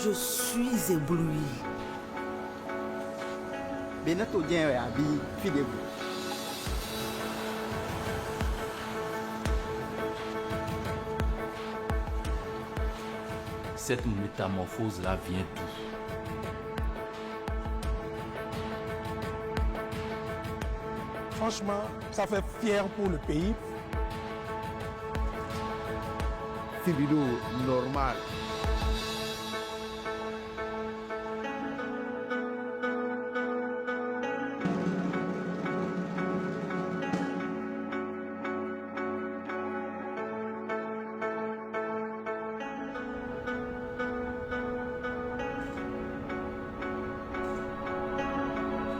Je suis ébloui. Cette métamorphose-là vient d'où? Franchement, ça fait fier pour le pays. C'est vidéo normal.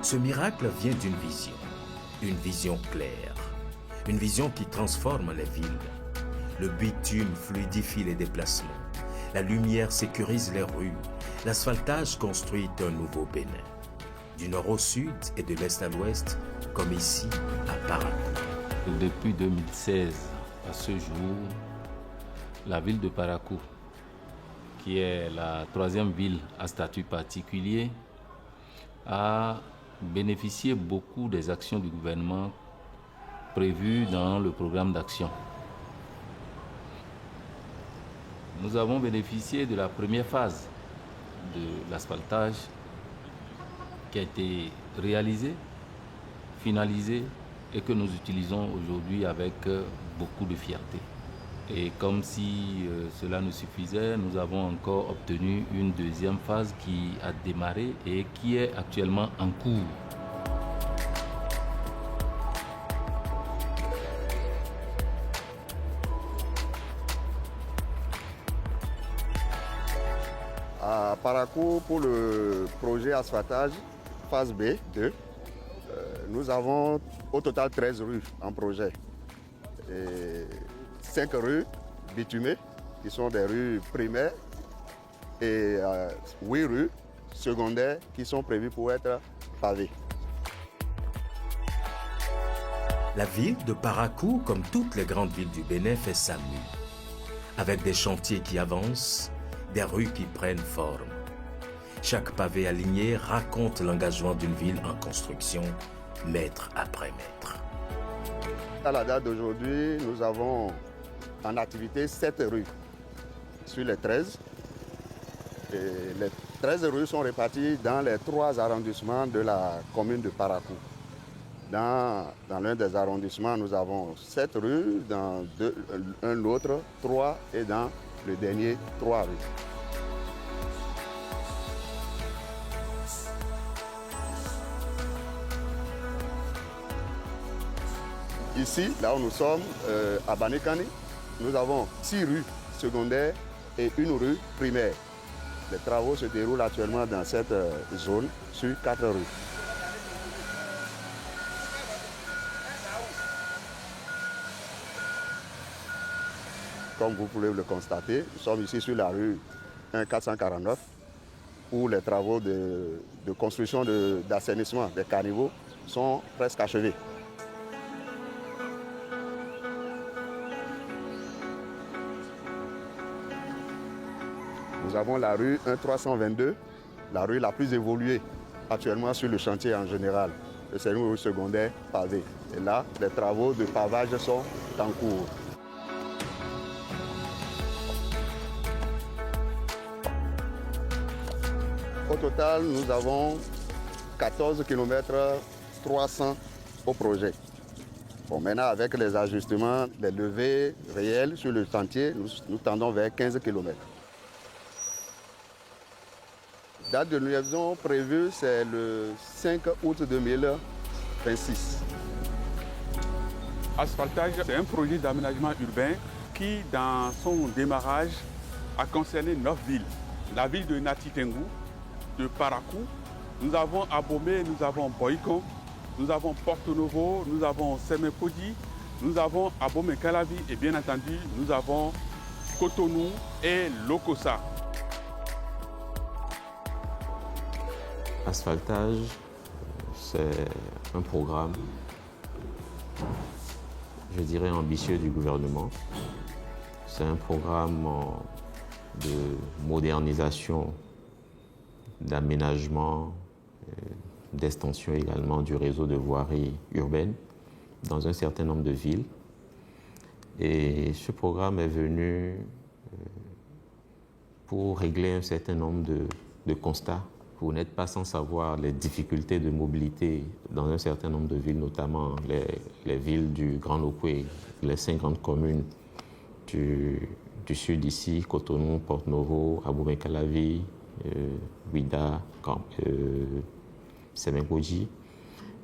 Ce miracle vient une vision claire, une vision qui transforme les villes. Le bitume fluidifie les déplacements, la lumière sécurise les rues, l'asphaltage construit un nouveau Bénin. Du nord au sud et de l'est à l'ouest, comme ici à Parakou. Depuis 2016 à ce jour, la ville de Parakou, qui est la troisième ville à statut particulier, a bénéficié beaucoup des actions du gouvernement prévues dans le programme d'action. Nous avons bénéficié de la première phase de l'asphaltage qui a été réalisée, finalisée et que nous utilisons aujourd'hui avec beaucoup de fierté. Et comme si cela ne suffisait, nous avons encore obtenu une deuxième phase qui a démarré et qui est actuellement en cours. À Parakou, pour le projet asphaltage phase B 2, nous avons au total 13 rues en projet. Et 5 rues bitumées, qui sont des rues primaires, et 8 rues secondaires qui sont prévues pour être pavées. La ville de Parakou, comme toutes les grandes villes du Bénin, fait sa mue. Avec des chantiers qui avancent, des rues qui prennent forme. Chaque pavé aligné raconte l'engagement d'une ville en construction, mètre après mètre. À la date d'aujourd'hui, nous avons en activité 7 rues sur les 13. Et les 13 rues sont réparties dans les 3 arrondissements de la commune de Parakou. Dans l'un des arrondissements, nous avons 7 rues, dans un autre 3 et dans le dernier 3 rues. Ici, là où nous sommes, à Banikani, nous avons 6 rues secondaires et 1 rue primaire. Les travaux se déroulent actuellement dans cette zone sur 4 rues. Comme vous pouvez le constater, nous sommes ici sur la rue 1449 où les travaux de construction d'assainissement des caniveaux sont presque achevés. Nous avons la rue 1322, la rue la plus évoluée actuellement sur le chantier en général. C'est une rue secondaire pavée. Et là, les travaux de pavage sont en cours. Au total, nous avons 14 km 300 au projet. Bon, maintenant, avec les ajustements, les levées réelles sur le chantier, nous tendons vers 15 km. Date de livraison prévue, c'est le 5 août 2026. Asphaltage, c'est un projet d'aménagement urbain qui, dans son démarrage, a concerné 9 villes. La ville de Nati Tengou, de Parakou, nous avons Abomey, nous avons Boycon, nous avons Porto Novo, nous avons Semepodi, nous avons Abomey-Calavi et bien entendu, nous avons Cotonou et Lokossa. Asphaltage, c'est un programme, je dirais, ambitieux du gouvernement. C'est un programme de modernisation d'aménagement, d'extension également du réseau de voirie urbaine dans un certain nombre de villes. Et ce programme est venu pour régler un certain nombre de constats. Vous n'êtes pas sans savoir les difficultés de mobilité dans un certain nombre de villes, notamment les villes du Grand Lopoué, les 5 grandes communes du sud ici, Cotonou, Porto-Novo, Abomey-Calavi, Ouidah, Semenkoji,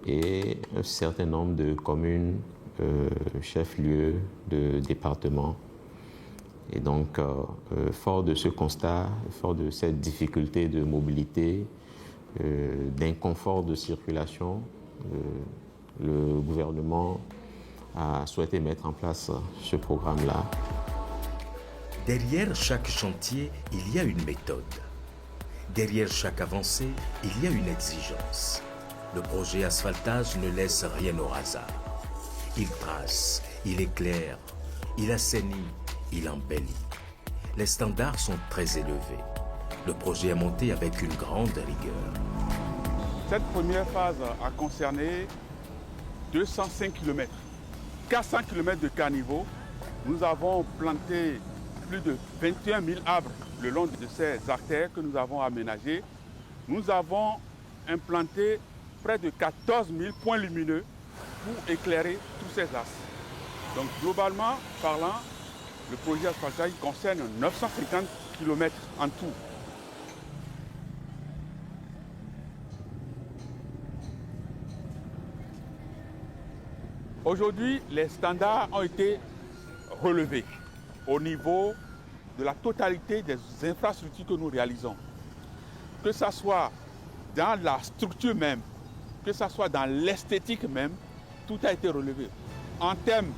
et un certain nombre de communes, chefs-lieux de départements. Et donc, fort de ce constat, fort de cette difficulté de mobilité, d'inconfort de circulation, le gouvernement a souhaité mettre en place ce programme-là. Derrière chaque chantier, il y a une méthode. Derrière chaque avancée, il y a une exigence. Le projet asphaltage ne laisse rien au hasard. Il trace, il éclaire, il assainit, il embellit. Les standards sont très élevés. Le projet est monté avec une grande rigueur. Cette première phase a concerné 205 km. 400 km de caniveaux. Nous avons planté plus de 21 000 arbres le long de ces artères que nous avons aménagées. Nous avons implanté près de 14 000 points lumineux pour éclairer tous ces axes. Donc globalement parlant, le projet asphaltage concerne 950 km en tout. Aujourd'hui, les standards ont été relevés au niveau de la totalité des infrastructures que nous réalisons. Que ce soit dans la structure même, que ce soit dans l'esthétique même, tout a été relevé. En termes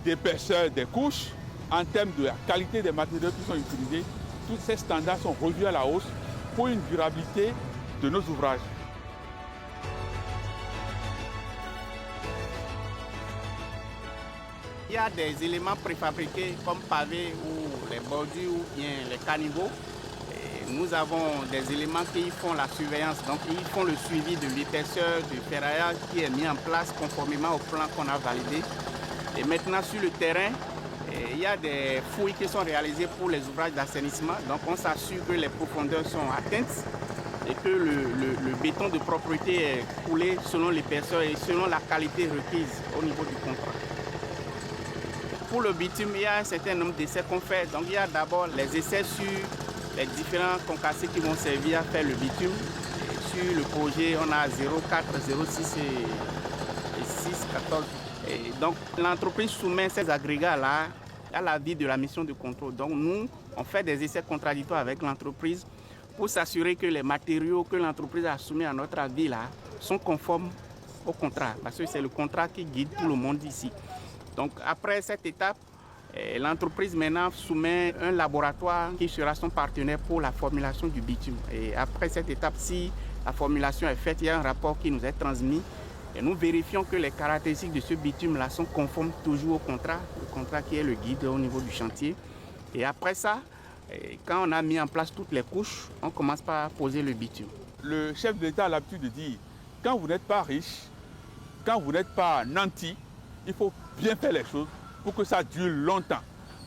d'épaisseur des couches, en termes de la qualité des matériaux qui sont utilisés, tous ces standards sont revus à la hausse pour une durabilité de nos ouvrages. Il y a des éléments préfabriqués comme pavés ou les bordures ou bien les caniveaux. Et nous avons des éléments qui font la surveillance, donc ils font le suivi de l'épaisseur du ferraillage qui est mis en place conformément au plan qu'on a validé. Et maintenant sur le terrain, il y a des fouilles qui sont réalisées pour les ouvrages d'assainissement. Donc on s'assure que les profondeurs sont atteintes et que le béton de propreté est coulé selon l'épaisseur et selon la qualité requise au niveau du contrat. Pour le bitume, il y a un certain nombre d'essais qu'on fait. Donc il y a d'abord les essais sur les différents concassés qui vont servir à faire le bitume. Et sur le projet, on a 0,4, 0,6 et 6, 14. Et donc l'entreprise soumet ces agrégats-là à l'avis de la mission de contrôle. Donc nous, on fait des essais contradictoires avec l'entreprise pour s'assurer que les matériaux que l'entreprise a soumis à notre avis là sont conformes au contrat. Parce que c'est le contrat qui guide tout le monde ici. Donc après cette étape, l'entreprise maintenant soumet un laboratoire qui sera son partenaire pour la formulation du bitume. Et après cette étape, si la formulation est faite, il y a un rapport qui nous est transmis. Et nous vérifions que les caractéristiques de ce bitume-là sont conformes toujours au contrat, le contrat qui est le guide au niveau du chantier. Et après ça, quand on a mis en place toutes les couches, on commence par poser le bitume. Le chef de l'État a l'habitude de dire, quand vous n'êtes pas riche, quand vous n'êtes pas nanti, il faut bien faire les choses pour que ça dure longtemps.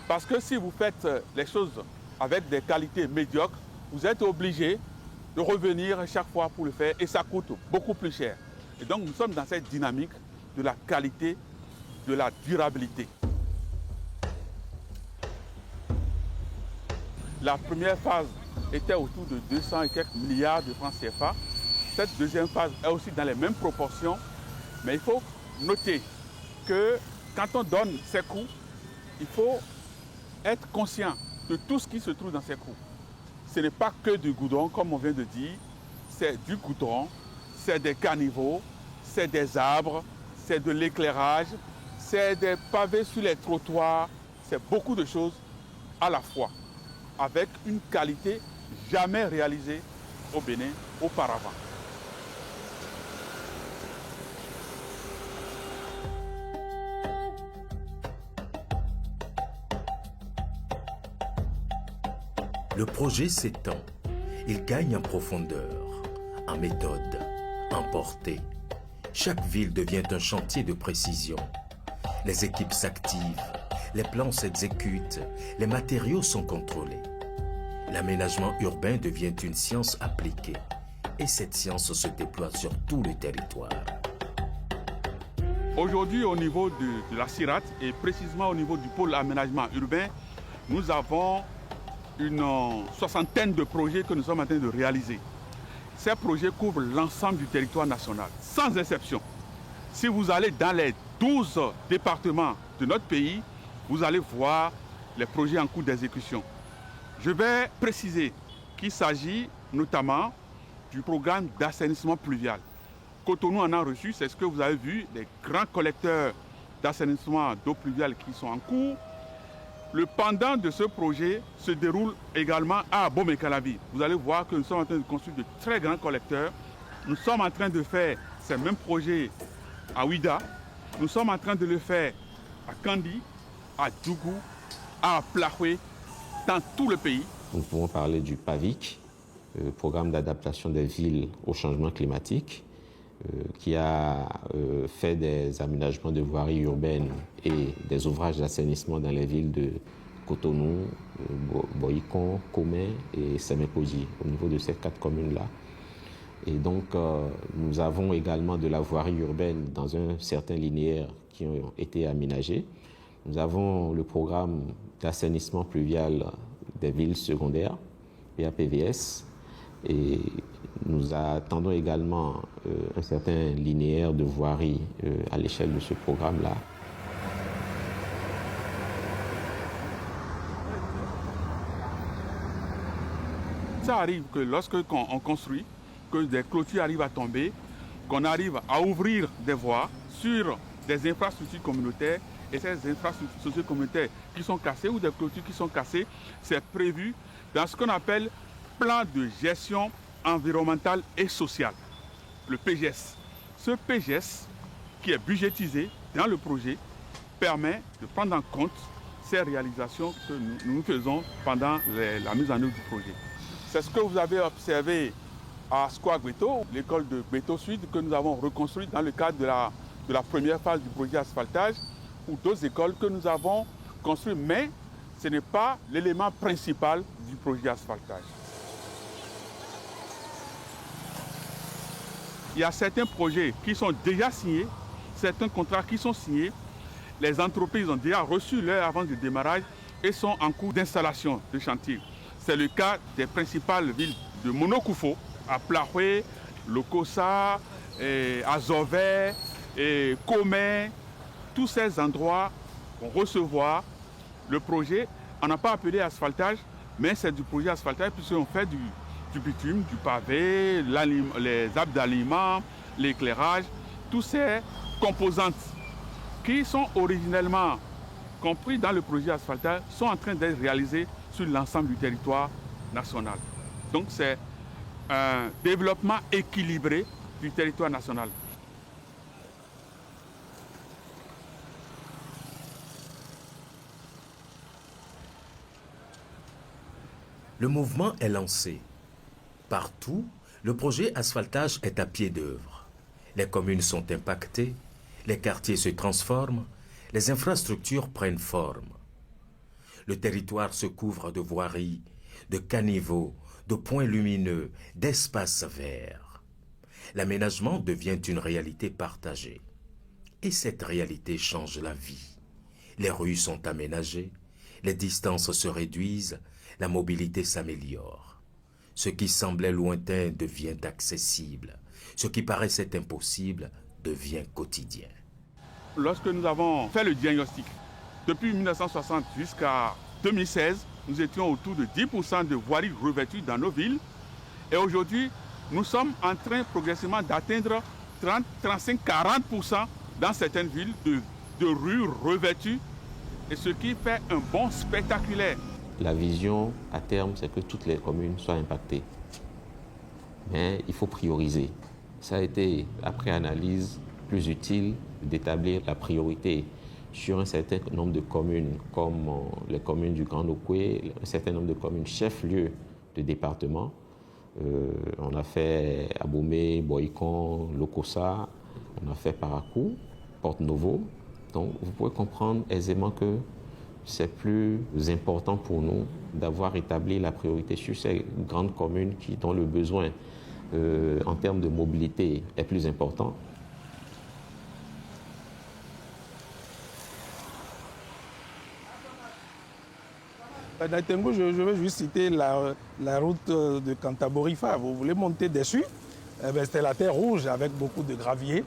Parce que si vous faites les choses avec des qualités médiocres, vous êtes obligé de revenir chaque fois pour le faire et ça coûte beaucoup plus cher. Et donc nous sommes dans cette dynamique de la qualité, de la durabilité. La première phase était autour de 200 et quelques milliards de francs CFA. Cette deuxième phase est aussi dans les mêmes proportions, mais il faut noter que quand on donne ces coûts, il faut être conscient de tout ce qui se trouve dans ces coûts. Ce n'est pas que du goudron, comme on vient de dire, c'est du goudron, c'est des caniveaux, c'est des arbres, c'est de l'éclairage, c'est des pavés sur les trottoirs, c'est beaucoup de choses à la fois, avec une qualité jamais réalisée au Bénin auparavant. Le projet s'étend. Il gagne en profondeur, en méthode, en portée. Chaque ville devient un chantier de précision. Les équipes s'activent, les plans s'exécutent, les matériaux sont contrôlés. L'aménagement urbain devient une science appliquée et cette science se déploie sur tout le territoire. Aujourd'hui, au niveau de la CIRAT et précisément au niveau du pôle aménagement urbain, nous avons une soixantaine de projets que nous sommes en train de réaliser. Ces projets couvrent l'ensemble du territoire national, sans exception. Si vous allez dans les 12 départements de notre pays, vous allez voir les projets en cours d'exécution. Je vais préciser qu'il s'agit notamment du programme d'assainissement pluvial. Cotonou en a reçu, c'est ce que vous avez vu, les grands collecteurs d'assainissement d'eau pluviale qui sont en cours. Le pendant de ce projet se déroule également à Abomey-Calavi. Vous allez voir que nous sommes en train de construire de très grands collecteurs. Nous sommes en train de faire ces mêmes projets à Ouida. Nous sommes en train de le faire à Kandi, à Djougou, à Plahoué, dans tout le pays. Nous pouvons parler du PAVIC, programme d'adaptation des villes au changement climatique, qui a fait des aménagements de voiries urbaines et des ouvrages d'assainissement dans les villes de Cotonou, Boycon, Komé et Sémékoji, au niveau de ces 4 communes-là. Et donc, nous avons également de la voirie urbaine dans un certain linéaire qui ont été aménagés. Nous avons le programme d'assainissement pluvial des villes secondaires, PAPVS, et nous attendons également un certain linéaire de voirie à l'échelle de ce programme-là. Ça arrive que lorsque on construit, que des clôtures arrivent à tomber, qu'on arrive à ouvrir des voies sur des infrastructures communautaires, et ces infrastructures communautaires qui sont cassées ou des clôtures qui sont cassées, c'est prévu dans ce qu'on appelle plan de gestion environnementale et sociale, le PGS. Ce PGS, qui est budgétisé dans le projet, permet de prendre en compte ces réalisations que nous faisons pendant la mise en œuvre du projet. C'est ce que vous avez observé à Square Gbeto, l'école de Gbeto Sud, que nous avons reconstruite dans le cadre de la première phase du projet asphaltage, ou d'autres écoles que nous avons construites, mais ce n'est pas l'élément principal du projet asphaltage. Il y a certains projets qui sont déjà signés, certains contrats qui sont signés. Les entreprises ont déjà reçu leur avance de démarrage et sont en cours d'installation de chantier. C'est le cas des principales villes de Monokufo, à Plahoué, Lokossa, Azové, Komé. Tous ces endroits vont recevoir le projet. On n'a pas appelé asphaltage, mais c'est du projet asphaltage puisqu'on fait du bitume, du pavé, les arbres d'aliments, l'éclairage, toutes ces composantes qui sont originellement compris dans le projet asphaltage sont en train d'être réalisées sur l'ensemble du territoire national. Donc c'est un développement équilibré du territoire national. Le mouvement est lancé. Partout, le projet asphaltage est à pied d'œuvre. Les communes sont impactées, les quartiers se transforment, les infrastructures prennent forme. Le territoire se couvre de voiries, de caniveaux, de points lumineux, d'espaces verts. L'aménagement devient une réalité partagée. Et cette réalité change la vie. Les rues sont aménagées, les distances se réduisent, la mobilité s'améliore. Ce qui semblait lointain devient accessible. Ce qui paraissait impossible devient quotidien. Lorsque nous avons fait le diagnostic, depuis 1960 jusqu'à 2016, nous étions autour de 10% de voiries revêtues dans nos villes. Et aujourd'hui, nous sommes en train progressivement d'atteindre 30, 35, 40% dans certaines villes de rues revêtues. Et ce qui fait un bond spectaculaire. La vision à terme, c'est que toutes les communes soient impactées. Mais il faut prioriser. Ça a été, après analyse, plus utile d'établir la priorité sur un certain nombre de communes, comme les communes du Grand Okoué, un certain nombre de communes chefs-lieux de département, On a fait Abomey, Boycon, Lokossa, on a fait Parakou, Porto-Novo. Donc vous pouvez comprendre aisément que c'est plus important pour nous d'avoir établi la priorité sur ces grandes communes dont le besoin en termes de mobilité est plus important. Dans Tengu, je veux juste citer la route de Cantaborifa. Vous voulez monter dessus, c'était la terre rouge avec beaucoup de gravier.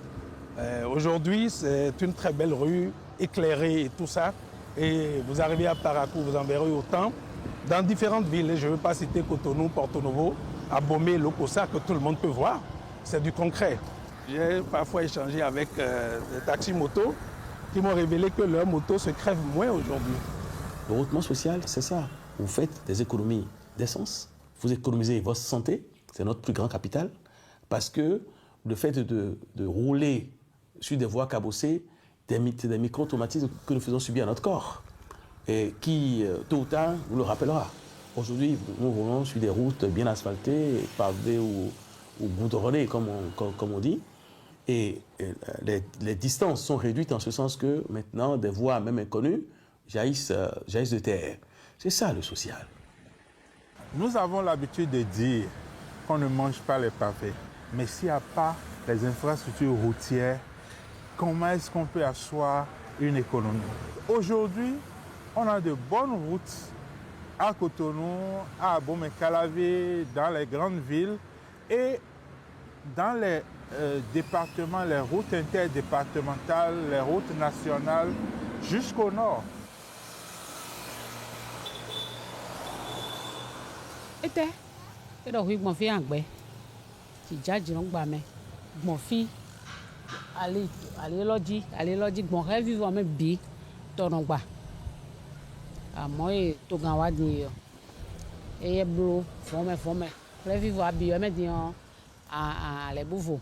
Aujourd'hui, c'est une très belle rue, éclairée et tout ça. Et vous arrivez à Parakou, vous en verrez autant. Dans différentes villes, je ne veux pas citer Cotonou, Porto-Novo, Abomey, Lokossa, que tout le monde peut voir. C'est du concret. J'ai parfois échangé avec des taxis-motos qui m'ont révélé que leurs motos se crèvent moins aujourd'hui. Le routement social, c'est ça. Vous faites des économies d'essence, vous économisez votre santé, c'est notre plus grand capital, parce que le fait de rouler sur des voies cabossées, des micro-traumatismes que nous faisons subir à notre corps, et qui, tôt ou tard, vous le rappellera. Aujourd'hui, nous roulons sur des routes bien asphaltées, pavées ou goudronnées, comme on dit, et les distances sont réduites en ce sens que maintenant, des voies même inconnues jaillissent de terre. C'est ça le social. Nous avons l'habitude de dire qu'on ne mange pas les pavés. Mais s'il n'y a pas les infrastructures routières, comment est-ce qu'on peut asseoir une économie? Aujourd'hui, on a de bonnes routes à Cotonou, à Abomey-Calavi, dans les grandes villes et dans les départements, les routes interdépartementales, les routes nationales jusqu'au nord. Ete, edo hui gbon fi agbe. Ti jaji no gba me. Gbon fi ale loji gbon re vivre me bi to no gba. Amo e to gan wa din yo. Eye blo fome. Re vivre abi yo me din a le buvo.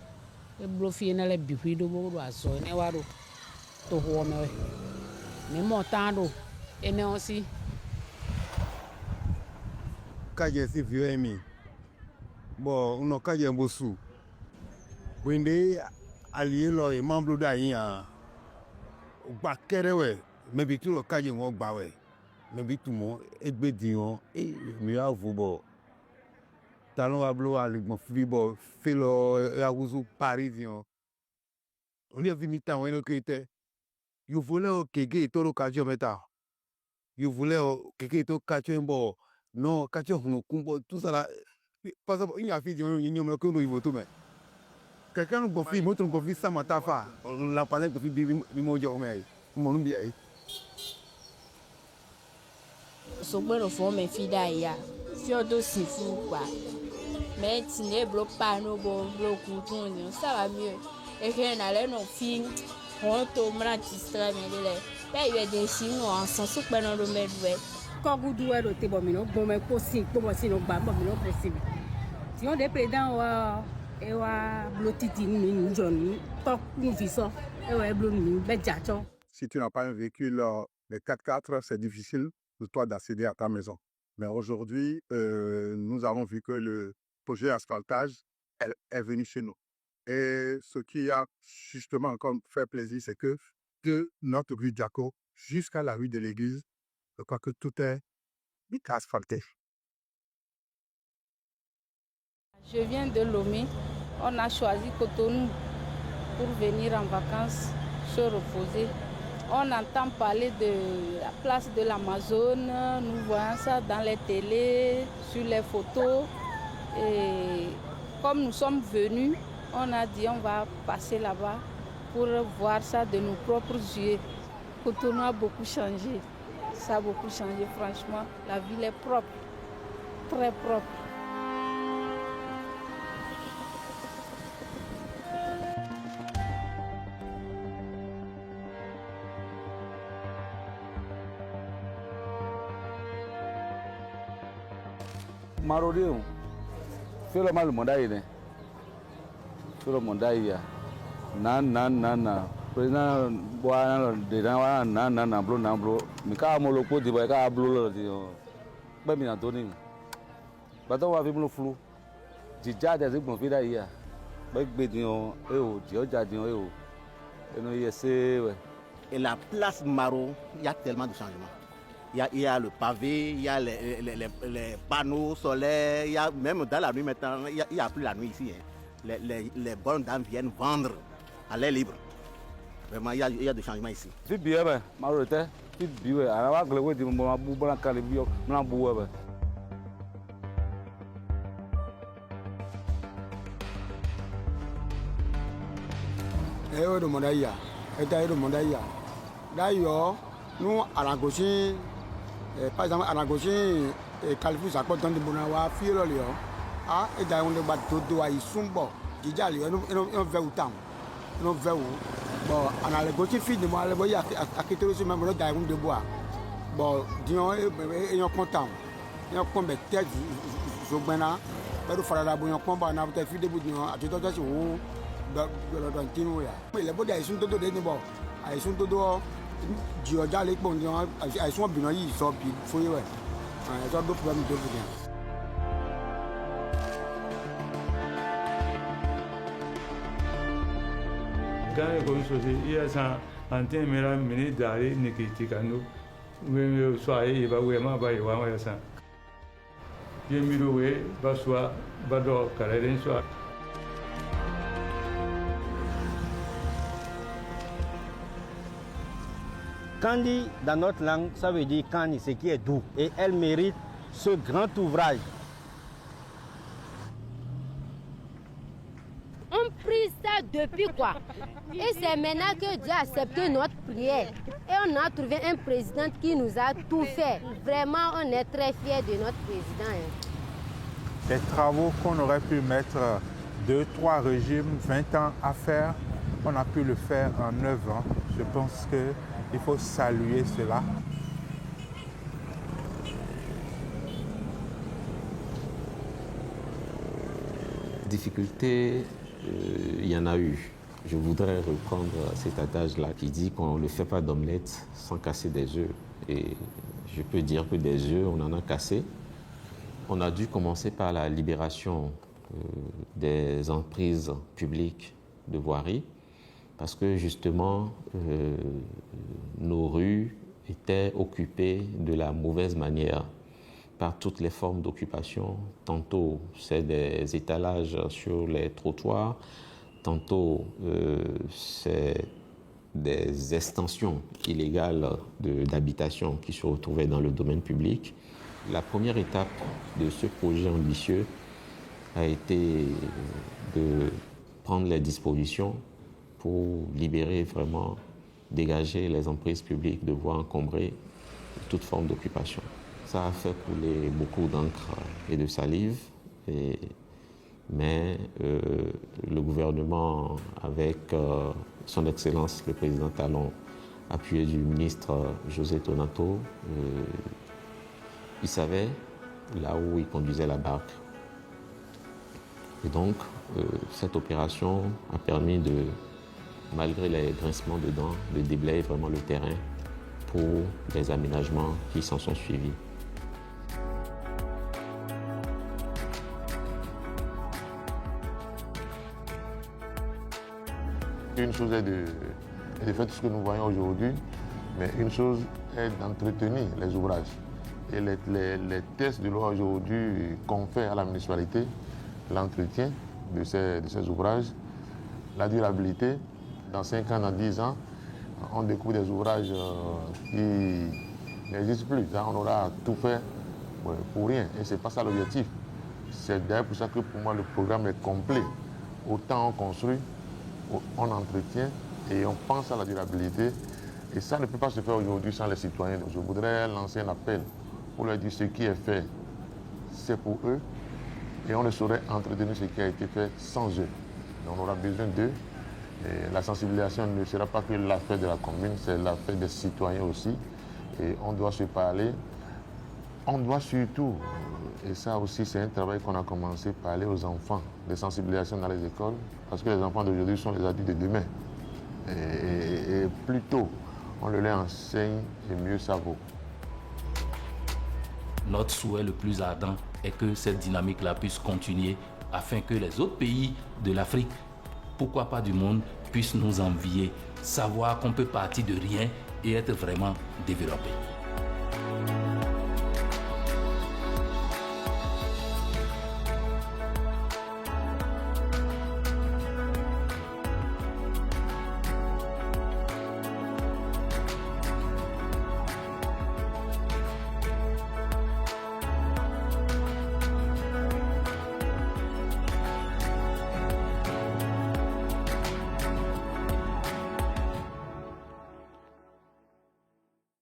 E blo fi na le bi hui do bo do aso ne wa do. To ho me we. Me mo tan do ene on si. Kaje si vieux mi bon uno kaje mbosu wende ali lo e mamblo da yin a gba kere we me bi tu lo kaje won gba we me bi tu mo egbe diyan e mi a vo bo talon wa blo ali gbon fi bo fe lo awuzu parisien oni vi mi ta won lo kete you voulez o kege to lo kaje meta you voulez o kege to kaje mbo non, quand tu as tout ça là, par exemple, il y a une fille qui a un peu quelqu'un nous confie, moi, tu confie ça, ma tafa. La panne confie, bimo jomé. Mon nom bien. So bueno fo me fida ya. Fio do si fou quoi. Mais tu n'es pas no bon bloc ou ça va mieux. Et que na le no fin, on to mra distra me le. Ba yo de si no en sans so pe no do me doué. Kogudu ero te bo mi no gbon me ko si no gba bo mi no possible. Ti on de président wa e wa blotiti ni njoni to nu viso e wa blo ni be jacho. Si tu n'as pas un véhicule, les 4x4, c'est difficile pour toi d'accéder à ta maison. Mais aujourd'hui, nous avons vu que le projet asphaltage est venu chez nous. Et ce qui a justement encore fait plaisir, c'est que de notre rue Diaco jusqu'à la rue de l'église, je crois que tout est asphalté. Je viens de Lomé. On a choisi Cotonou pour venir en vacances, se reposer. On entend parler de la place de l'Amazone. Nous voyons ça dans les télés, sur les photos. Et comme nous sommes venus, on a dit on va passer là-bas pour voir ça de nos propres yeux. Cotonou a beaucoup changé. Ça a beaucoup changé, franchement. La ville est propre, très propre. Marodéo, fais le mal mondaïne. Fais le mondaïne. Na. Président bois de na blo mika mo lo po di ba ka blo lo di o ba mi na to ni ba to wa fi blo flu Déjà des bon vida hier. Et la place Maro, il y a tellement de changements. Il y a le pavé, il y a les panneaux solaires, il y a, même dans la nuit maintenant, il n'y a plus la nuit ici. Hein. Les bonnes dames viennent vendre à l'air libre. Vraiment, il y a des changements ici. D'ailleurs, nous, à la gauche, par exemple, à la gauche, Califou, ça compte de Bonawa, Filo, et d'ailleurs, on va tout doigt, ils sont bons. Déjà, ils ont fait autant. Ils ont fait où? Bon, à la gauche, fille de moi, elle voyait à quitter aussi, même le d'ailleurs, de bois. Bon, disons, ils sont contents. Ils ont combien de têtes, je suis bien là. Mais il faut la bonne combat, on a peut-être fait des bouts de nous, à tout à l'heure, les bons, ils sont tous des bons. Ils sont tous Dioja les bons, ils sont bien, ils sont bien, il faut y aller. Ils ont d'autres problèmes de bien. Quand il y a ça, en termes de minutes d'aller, Nikitikano, mais soyez, il va vraiment pas y avoir ça. Il y a mis le way, Baswa, Bador, Calais, soit. Kandi, dans notre langue, ça veut dire Kandi, ce qui est doux. Et elle mérite ce grand ouvrage. On prie ça depuis quoi? Et c'est maintenant que Dieu a accepté notre prière. Et on a trouvé un président qui nous a tout fait. Vraiment, on est très fiers de notre président. Des travaux qu'on aurait pu mettre 2-3 régimes, 20 ans à faire, on a pu le faire en 9 ans. Je pense qu'il faut saluer cela. Difficultés, il y en a eu. Je voudrais reprendre cet adage-là qui dit qu'on ne fait pas d'omelette sans casser des œufs. Et je peux dire que des œufs, on en a cassé. On a dû commencer par la libération des emprises publiques de voirie, parce que justement, nos rues étaient occupées de la mauvaise manière par toutes les formes d'occupation. Tantôt, c'est des étalages sur les trottoirs, tantôt, c'est des extensions illégales d'habitation qui se retrouvaient dans le domaine public. La première étape de ce projet ambitieux a été de prendre les dispositions pour libérer vraiment, dégager les emprises publiques de voies encombrées de toute forme d'occupation. Ça a fait couler beaucoup d'encre et de salive, mais le gouvernement, avec son Excellence le Président Talon, appuyé du ministre José Tonato, il savait là où il conduisait la barque. Et donc, cette opération a permis de, malgré les grincements de dents, de déblayer vraiment le terrain pour les aménagements qui s'en sont suivis. Une chose est de faire tout ce que nous voyons aujourd'hui, mais une chose est d'entretenir les ouvrages. Et les tests de loi aujourd'hui confèrent à la municipalité l'entretien de ces ouvrages, la durabilité. Dans 5 ans, dans 10 ans, on découvre des ouvrages qui n'existent plus. On aura tout fait pour rien. Et ce n'est pas ça l'objectif. C'est d'ailleurs pour ça que pour moi le programme est complet. Autant on construit, on entretient et on pense à la durabilité. Et ça ne peut pas se faire aujourd'hui sans les citoyens. Donc je voudrais lancer un appel pour leur dire ce qui est fait, c'est pour eux. Et on ne saurait entretenir ce qui a été fait sans eux. Donc on aura besoin d'eux. Et la sensibilisation ne sera pas que l'affaire de la commune, c'est l'affaire des citoyens aussi. Et on doit se parler. On doit surtout, et ça aussi c'est un travail qu'on a commencé, parler aux enfants, de sensibilisation dans les écoles, parce que les enfants d'aujourd'hui sont les adultes de demain. Et plus tôt on le leur enseigne, et mieux ça vaut. Notre souhait le plus ardent est que cette dynamique-là puisse continuer afin que les autres pays de l'Afrique, pourquoi pas du monde, puissent nous envier, savoir qu'on peut partir de rien et être vraiment développé.